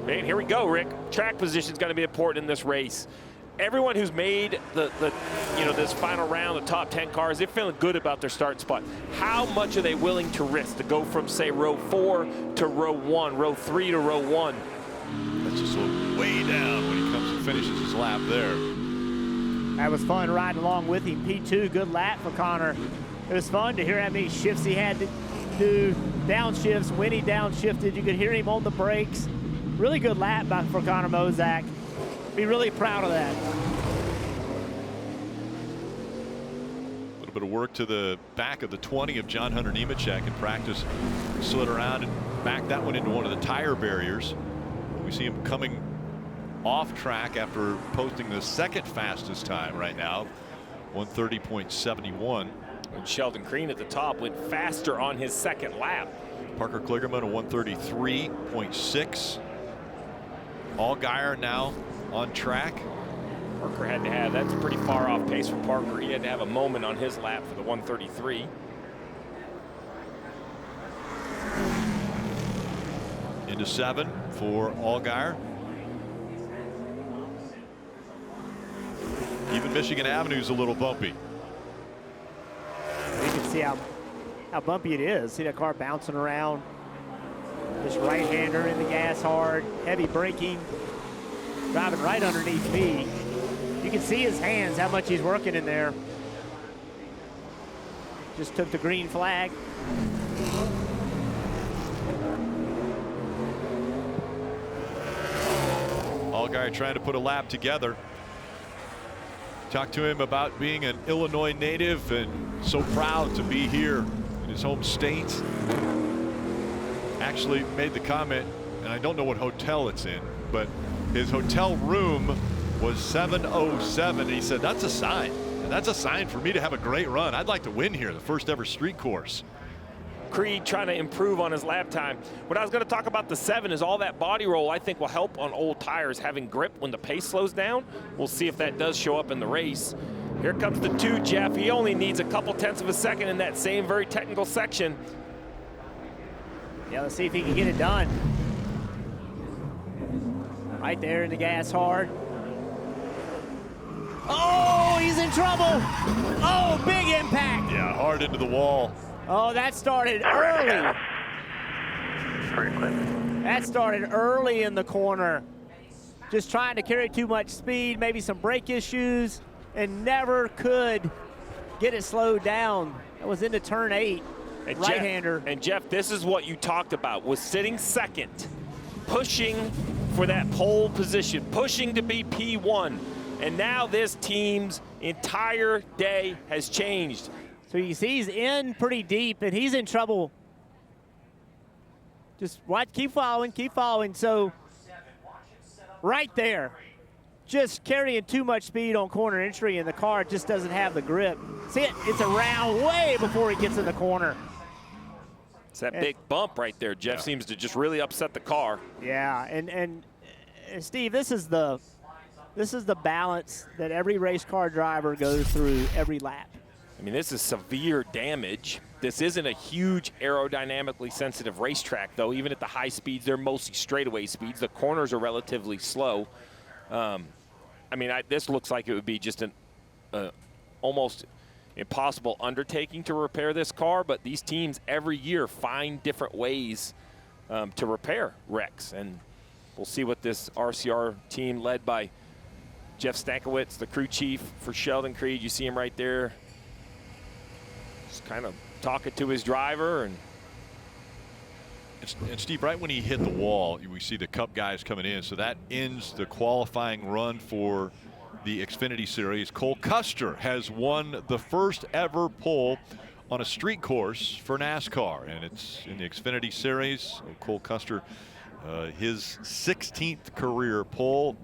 And here we go, Rick. Track position is going to be important in this race. Everyone who's made this final round, the top 10 cars, they're feeling good about their start spot. How much are they willing to risk to go from, say, row 4 to row 1, row 3 to row 1? That's just way down when he comes and finishes his lap there. That was fun riding along with him. P2, good lap for Connor. It was fun to hear how many shifts he had to do, downshifts. When he downshifted, you could hear him on the brakes. Really good lap for Connor Mozak. Be really proud of that. A little bit of work to the back of the 20 of John Hunter Nemechek in practice. Slid around and backed that one into one of the tire barriers. We see him coming off track after posting the second fastest time right now, 1:30.71. And Sheldon Crean at the top went faster on his second lap. Parker Kligerman a 1:33.6. Allgaier now on track. Parker had to have, that's a pretty far off pace for Parker. He had to have a moment on his lap for the 1:33. Into 7 for Allgaier. Even Michigan Avenue's a little bumpy. You can see how bumpy it is. See that car bouncing around. This right-hander in the gas hard, heavy braking, driving right underneath me. You can see his hands, how much he's working in there. Just took the green flag. Allgaier trying to put a lap together. Talked to him about being an Illinois native and so proud to be here in his home state. Actually made the comment, and I don't know what hotel it's in, but his hotel room was 707. He said, that's a sign. And that's a sign for me to have a great run. I'd like to win here, the first ever street course. Creed trying to improve on his lap time. What I was going to talk about the 7 is all that body roll I think will help on old tires, having grip when the pace slows down. We'll see if that does show up in the race. Here comes the 2, Jeff. He only needs a couple tenths of a second in that same very technical section. Yeah, let's see if he can get it done. Right there in the gas hard. Oh, he's in trouble. Oh, big impact. Yeah, hard into the wall. Oh, that started early. That started early in the corner. Just trying to carry too much speed, maybe some brake issues, and never could get it slowed down. That was into turn 8, right-hander. And Jeff, this is what you talked about, was sitting second, pushing for that pole position, pushing to be P1. And now this team's entire day has changed. So you see he's in pretty deep, and he's in trouble. Just watch, keep following, keep following. So right there, just carrying too much speed on corner entry, and the car just doesn't have the grip. See it? It's around way before he gets in the corner. It's that big bump right there. Jeff seems to just really upset the car. Yeah, and Steve, this is the balance that every race car driver goes through every lap. I mean, this is severe damage. This isn't a huge aerodynamically sensitive racetrack, though. Even at the high speeds, they're mostly straightaway speeds. The corners are relatively slow. I mean, this looks like it would be just an almost impossible undertaking to repair this car, but these teams every year find different ways to repair wrecks. And we'll see what this RCR team led by Jeff Stankiewicz, the crew chief for Sheldon Creed. You see him right there. Just kind of talking to his driver. And Steve, right when he hit the wall, we see the Cup guys coming in. So that ends the qualifying run for the Xfinity Series. Cole Custer has won the first ever pole on a street course for NASCAR, and it's in the Xfinity Series. So Cole Custer, his 16th career pole.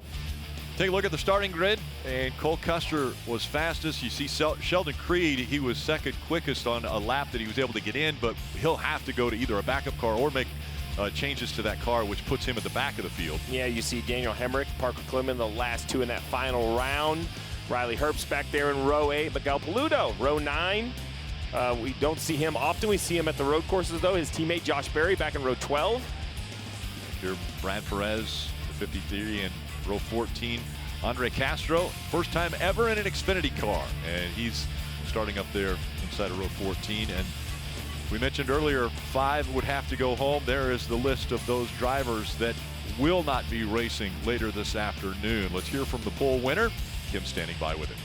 Take a look at the starting grid, and Cole Custer was fastest. You see Sheldon Creed, he was second quickest on a lap that he was able to get in, but he'll have to go to either a backup car or make changes to that car, which puts him at the back of the field. Yeah, you see Daniel Hemrick, Parker Kligerman, the last 2 in that final round. Riley Herbst back there in row 8. Miguel Paludo, row 9. We don't see him often. We see him at the road courses, though. His teammate Josh Berry back in row 12. Here, Brad Perez, the 53 in row 14. Andre Castro, first time ever in an Xfinity car, and he's starting up there inside of row 14. And we mentioned earlier, 5 would have to go home. There is the list of those drivers that will not be racing later this afternoon. Let's hear from the pole winner. Kim standing by with it.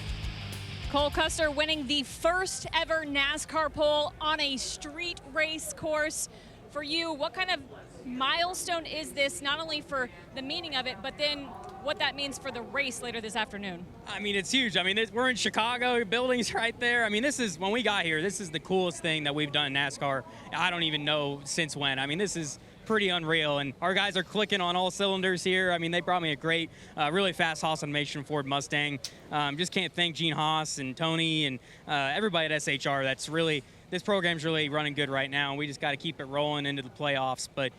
Cole Custer winning the first ever NASCAR pole on a street race course. For you, what kind of milestone is this, not only for the meaning of it, but then what that means for the race later this afternoon? I mean, it's huge. I mean, we're in Chicago, buildings right there. I mean, this is, when we got here, this is the coolest thing that we've done in NASCAR. I don't even know since when. I mean, this is pretty unreal, and our guys are clicking on all cylinders here. I mean, they brought me a great, really fast Haas Automation Ford Mustang. Just can't thank Gene Haas and Tony and everybody at SHR. That's really, this program's really running good right now, and we just got to keep it rolling into the playoffs. But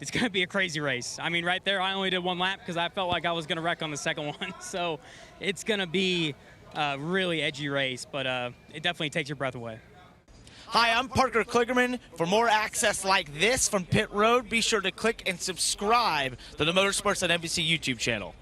it's going to be a crazy race. I mean, right there, I only did 1 lap because I felt like I was going to wreck on the second one. So it's going to be a really edgy race, but it definitely takes your breath away. Hi, I'm Parker Kligerman. For more access like this from Pit Road, be sure to click and subscribe to the Motorsports on NBC YouTube channel.